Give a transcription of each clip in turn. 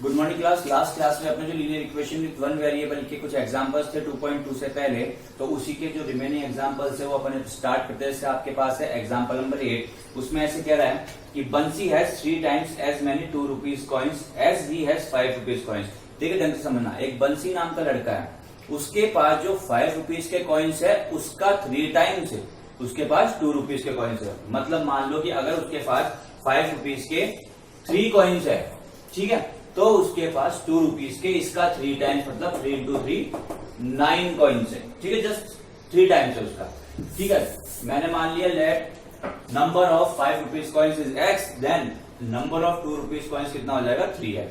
Good morning class. Last class में अपने जो linear equation with one variable के कुछ एग्जांपल्स थे 2.2 से पहले, तो उसी के जो रिमेनिंग एग्जांपल्स है वो अपन स्टार्ट करते हैं। जैसे आपके पास है एग्जांपल नंबर 8। उसमें ऐसे कह रहा है कि Bansi has 3 times as many 2 rupees coins as he has 5 rupees coins. देखिए ढंग से समझना, एक बंसी नाम का लड़का है, उसके पास जो 5 रुपीज के कॉइन्स है उसका 3 टाइम्स है, उसके पास 2 रुपीज के कॉइन्स है। मतलब मान लो कि अगर उसके पास 5 रुपीज के 3 कॉइन्स है, ठीक है, तो उसके पास 2 रुपीज के इसका 3 टाइम्स, मतलब 3 into 3 9 कॉइन्स है। ठीक है, जस्ट 3 टाइम्स है उसका। ठीक है, मैंने मान लिया let number of 5 rupees coins is x, then number of 2 rupees coins कितना हो जाएगा 3x।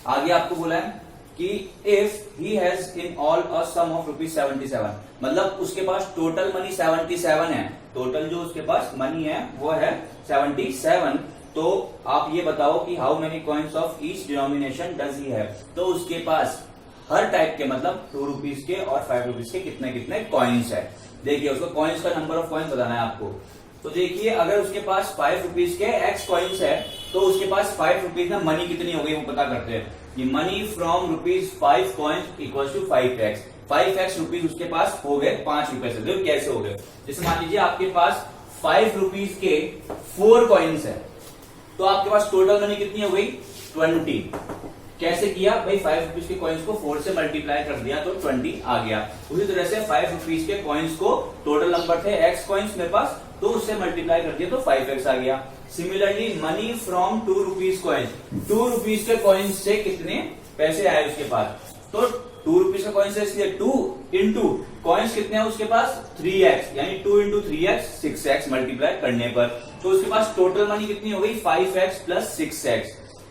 आगे आपको बोला है कि if he has in all a sum of ₹77, मतलब उसके पास टोटल मनी 77 है, टोटल जो उसके पास मनी है वो है 77। तो आप ये बताओ कि how many coins of each denomination does he have. तो उसके पास हर टाइप के, मतलब 2 रुपीज के और 5 रुपीज के कितने कितने कॉइन्स है। देखिए उसको कॉइन्स का नंबर ऑफ कॉइन्स बताना है आपको। तो देखिए अगर उसके पास 5 रुपीज के x कॉइन्स है तो उसके पास 5 रुपीज में मनी कितनी हो गई वो पता करते हैं। ये money from ₹5 coins equal to 5x। 5x rupees उसके पास हो गए 5 रुपए से। देखो कैसे हो गए। जैसे मान लीजिए आपके पास 5 रुपीज के 4 कॉइन्स है, तो आपके पास टोटल मनी कितनी हो गई 20। कैसे किया भाई, 5 रुपीज के कॉइन्स को 4 से मल्टीप्लाई कर दिया तो 20 आ गया। उसी तरह से 5 रुपीज के कॉइन्स को, टोटल नंबर थे x कॉइन्स मेरे पास, तो उससे मल्टीप्लाई कर दिया तो 5x आ गया। Similarly money from 2 rupees coins, 2 rupees के कॉइन्स से कितने पैसे आए उसके पास, तो 2 रुपीज का कॉइन्स है इसलिए 2 इंटू कॉइन्स कितने हैं उसके पास 3x, यानी 2 इंटू 3x 6x मल्टीप्लाई करने पर, तो उसके पास टोटल मनी कितनी हो गई 5x plus 6x।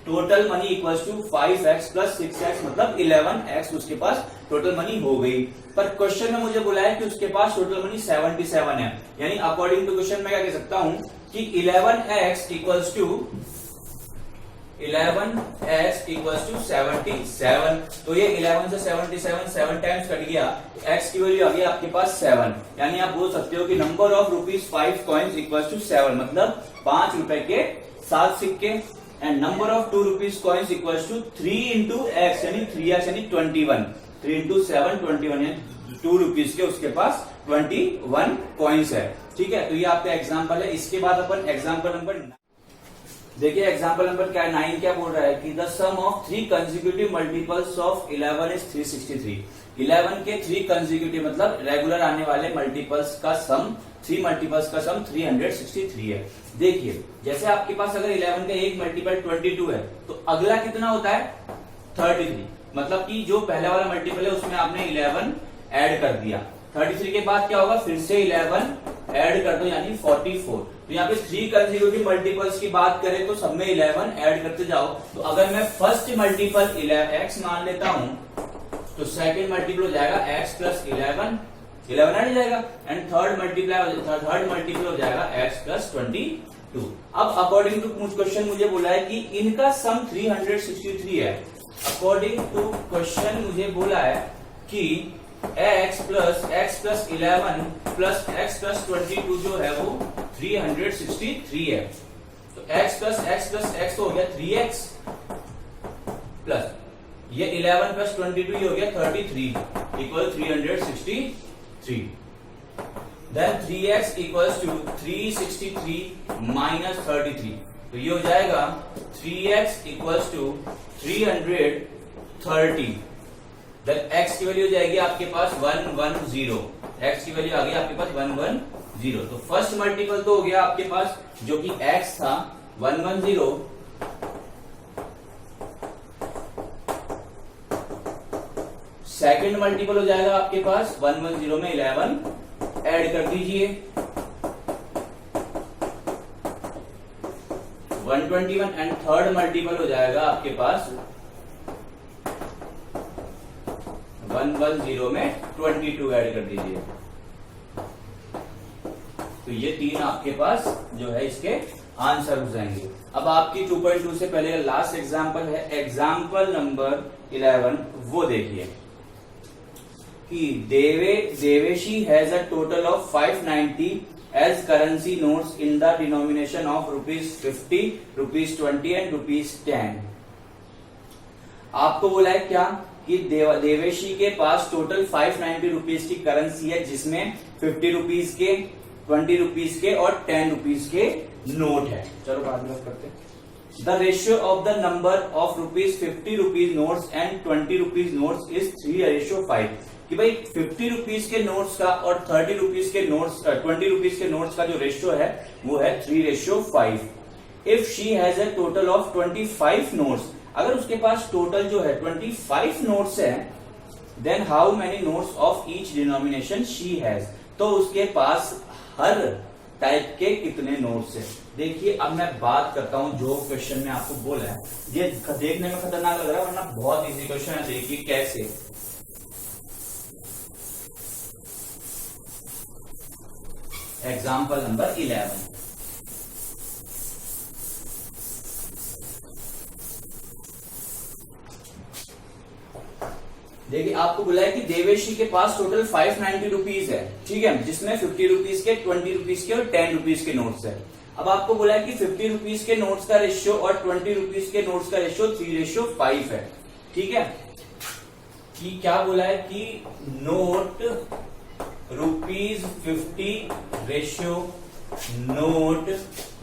Total money equals to 5x plus 6x, मतलब 11x उसके पास टोटल मनी हो गई। पर क्वेश्चन में मुझे बोला है कि उसके पास टोटल मनी 77 है, यानी अकॉर्डिंग टू क्वेश्चन में क्या कह सकता हूं कि 11x इक्वल्स टू 77। तो ये 11 से 77 7 टाइम्स कट गया, x की वैल्यू आ गई आपके पास 7। यानी आप बोल सकते हो कि number of ₹5 coins equals to 7, मतलब 5 रुपए के 7 सिक्के। And number of 2 rupees coins equals to 3 into x, यानी 3x यानी 21। 3 इंटू 7 21, यानी 2 रुपीज के उसके पास 21 कॉइन्स है। ठीक है, तो ये आपका एग्जाम्पल है। इसके बाद अपन एग्जाम्पल नंबर, देखिए एग्जाम्पल नंबर क्या 9 क्या बोल रहा है कि the sum of 3 consecutive multiples of 11 is 363। 11 के 3 कंसेक्यूटिव मतलब रेगुलर आने वाले मल्टीपल्स का सम, 3 मल्टीपल्स का सम 363 है। देखिए जैसे आपके पास अगर 11 का एक मल्टीपल 22 है, तो अगला कितना होता है 33, मतलब कि जो पहला वाला मल्टीपल है उसमें आपने 11 ऐड कर दिया। 33 के बाद क्या होगा, फिर से 11 ऐड कर दो, यानी 44। तो यहाँ पे 3 कंसेक्यूटिव मल्टीपल्स की बात करें तो सब में 11 ऐड करते जाओ। तो अगर मैं फर्स्ट मल्टीपल x मान लेता हूं, तो सेकंड मल्टीपल हो जाएगा x प्लस 11 ऐड हो जाएगा, एंड थर्ड मल्टीपल हो जाएगा x प्लस 22। अब अकॉर्डिंग टू क्वेश्चन मुझे बोला है कि इनका सम 363 है। अकॉर्डिंग टू क्वेश्चन मुझे बोला है कि x plus 11 plus x plus 22 जो है वो 363 है। तो x प्लस x तो हो गया 3x, प्लस ये 11 प्लस 22 ये हो गया 33 equal 363। Then 3x equals to 363 minus 33, तो ये हो जाएगा 3x equals to 330। Then x की वैल्यू हो जाएगी आपके पास 110। x की वैल्यू आ गई आपके पास 110। तो फर्स्ट मल्टीपल तो हो गया आपके पास जो कि x था 110। सेकंड मल्टीपल हो जाएगा आपके पास 110 में 11 ऐड कर दीजिए 121, एंड थर्ड मल्टीपल हो जाएगा आपके पास 110 में 22 ऐड कर दीजिए। तो ये 3 आपके पास जो है इसके आंसर हो जाएंगे। अब आपकी 2.2 से पहले लास्ट एग्जांपल है एग्जांपल नंबर 11, वो देखिए कि Deveshi has a total of 590 as currency notes in the denomination of ₹50, ₹20 and ₹10. आपको बोला है क्या कि देवेशी के पास टोटल 590 रुपीज की करेंसी है, जिसमें 50 रुपीज के, 20 रुपीज के और 10 रुपीज के नोट है। चलो बाद में करते हैं। The ratio of the number of rupees 50 rupees notes and 20 rupees notes is 3:5 कि भाई 50 रुपीज के नोट्स का और 30 रुपीज के नोट्स 20 रुपीज के नोट्स का जो रेशियो है वो है 3:5। If she has a total of 25 notes, अगर उसके पास टोटल जो है 25 नोट्स है, then how many notes of each denomination she has, तो उसके पास हर टाइप के कितने नोट्स है। देखिए अब मैं बात करता हूं जो क्वेश्चन में आपको बोला है, ये देखने में खतरनाक लग रहा है वरना बहुत इजी क्वेश्चन है। देखिए कैसे, एग्जाम्पल नंबर 11। देखिए आपको बोला है कि देवेशी के पास टोटल 590 रुपीज है, ठीक है, जिसमें 50 रुपीज के, 20 रुपीज के और 10 रुपीज के नोट्स है। अब आपको बोला है कि 50 रुपीज के नोट्स का रेशियो और 20 रुपीज के नोट्स का रेशियो 3:5 है, ठीक है। कि क्या बोला है कि note rupees 50 ratio note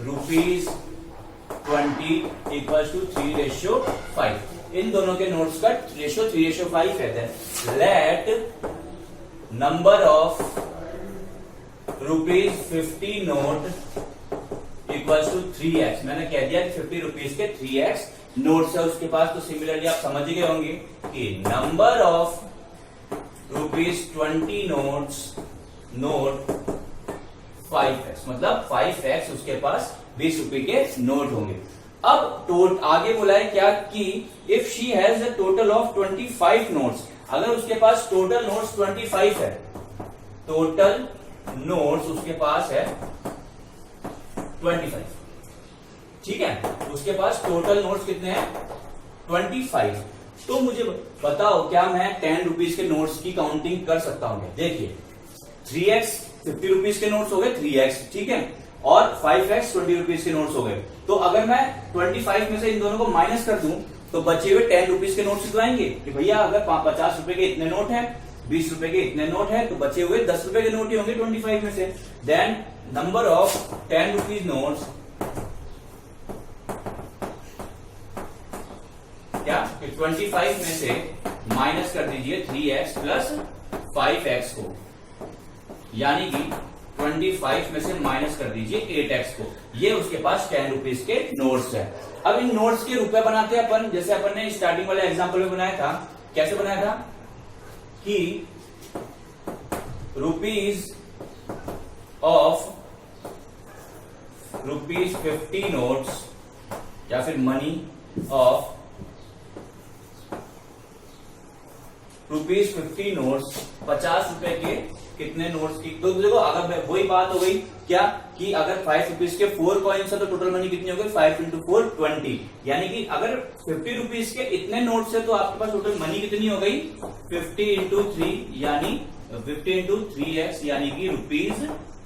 rupees 20 equal to 3:5। इन दोनों के नोट्स का रेशियो 3:5 है। Let number of rupees 50 note equal to 3x। मैंने कह दिया 50 रुपीज के 3x नोट्स है उसके पास, तो सिमिलरली आप समझ गए होंगे कि number of rupees 20 notes note 5x, मतलब 5x उसके पास 20 रुपए के नोट होंगे। अब आगे बोला है क्या कि if she has a total of 25 notes, अगर उसके पास टोटल नोट्स 25 है, टोटल नोट्स उसके पास है 25, ठीक है, उसके पास टोटल नोट्स कितने हैं 25। तो मुझे बताओ क्या मैं 10 रुपीज के नोट्स की काउंटिंग कर सकता हूं? देखिए 3x 50 रुपीज के नोट्स हो गए 3x, ठीक है, और 5x 20 रुपीज के नोट्स हो गए। तो अगर मैं 25 में से इन दोनों को माइनस कर दूं तो बचे हुए 10 रुपीज के नोट्स तो आएंगे कि भैया अगर 50 रुपए के इतने नोट हैं, 20 रुपए के इतने नोट हैं, तो बचे हुए 10 रुपए के नोट ही होंगे 25 में से। Then number of 10 rupees notes, क्या 25 में से माइनस कर दीजिए 3x प्लस 5x को, यानी कि 25 में से माइनस कर दीजिए 8x को, ये उसके पास 10 रुपीज के नोट्स है। अब इन नोट्स के रुपए बनाते हैं अपन, जैसे अपन ने स्टार्टिंग वाले एग्जांपल में बनाया था। कैसे बनाया था कि रुपीज ऑफ रुपीज 50 नोट्स, या फिर मनी ऑफ रुपीज 50 नोट्स, 50 रुपए के कितने नोट्स की। तो देखो अगर वही बात हो गई क्या कि अगर 5 रुपीज के 4 कॉइन्स है तो टोटल मनी कितनी हो गई 5 × 4 20, यानी कि अगर 50 रुपीज के इतने नोट्स है तो आपके पास टोटल मनी कितनी हो गई 50 × 3 यानी 50 × 3x, यानी कि रुपीज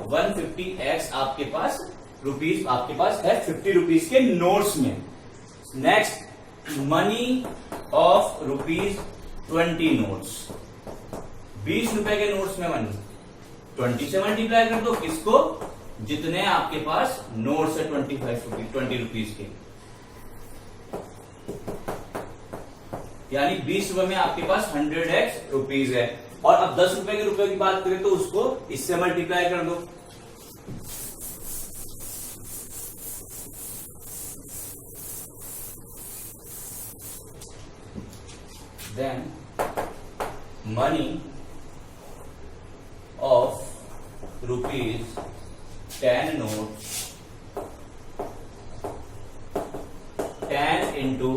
150x आपके पास रुपीज आपके पास है 50 रुपीज के नोट्स में। Next money of rupees 20 notes, 20 रुपए के नोट्स में मनी 20 से मल्टीप्लाई कर दो, किसको, जितने आपके पास नोट्स है 20 रुपीज के, यानी 20 रुपए में आपके पास 100x रुपीज है। और अब 10 रुपए के रुपए की बात करें तो उसको इससे मल्टीप्लाई कर दो, then money of rupees 10 notes 10 ×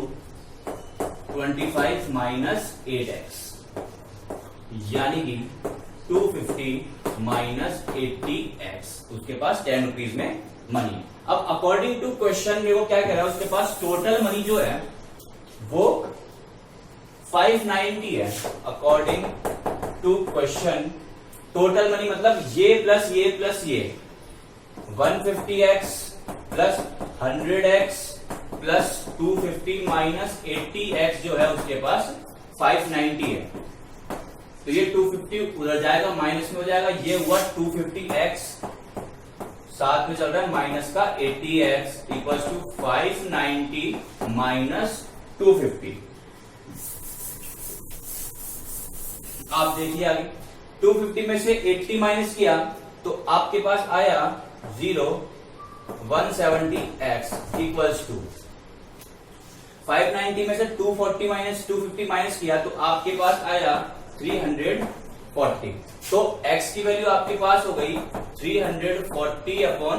25 minus 8x, यानी कि 250 माइनस 80x, उसके पास 10 रुपीज में मनी। अब अकॉर्डिंग टू क्वेश्चन में वो क्या कह रहा है, उसके पास टोटल मनी जो है वो 590 है। According to question total money मतलब ये प्लस ये प्लस ये 150x plus 100x plus 250 minus 80x जो है उसके पास 590 है। तो ये 250 उधर जाएगा, माइनस में हो जाएगा, ये हुआ 250x, साथ में चल रहा है माइनस का 80x इक्वल टू 590 माइनस 250। आप देखिए आगे 250 में से 80 माइनस किया तो आपके पास आया 170x इक्वल्स टू 590 में से 240 माइनस 250 माइनस किया तो आपके पास आया 340। तो x की वैल्यू आपके पास हो गई 340 अपॉन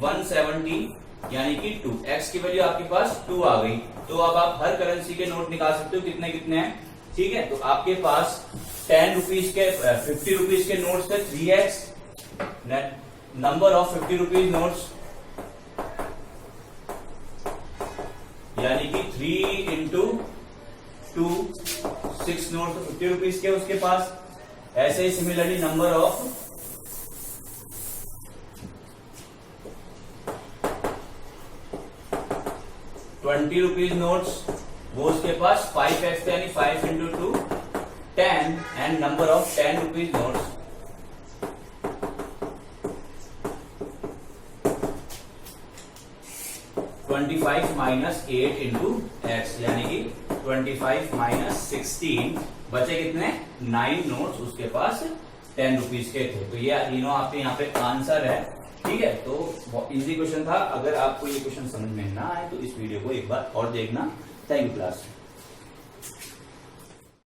170 यानी कि 2। x की वैल्यू आपके पास 2 आ गई। तो अब आप हर करेंसी के नोट निकाल सकते हो कितने कितने हैं, ठीक है। तो आपके पास 10 रुपीज के 50 रुपीज के नोट्स थे 3x, number of 50 rupees notes यानी कि 3 इंटू 2 6 नोट तो 50 रुपीज के उसके पास। ऐसे ही similarly number of 20 rupees notes वो उसके पास 5x यानी 5 into 2 10 and number of 10 rupees notes 25 minus 8 into x यानी कि 25 माइनस 16 बचे कितने 9 नोट्स उसके पास 10 रुपीज के थे। तो ये तीनों आपके यहाँ पे आंसर है, ठीक है। तो इजी क्वेश्चन था। अगर आपको ये क्वेश्चन समझ में ना आए तो इस वीडियो को एक बार और देखना। Thank you class.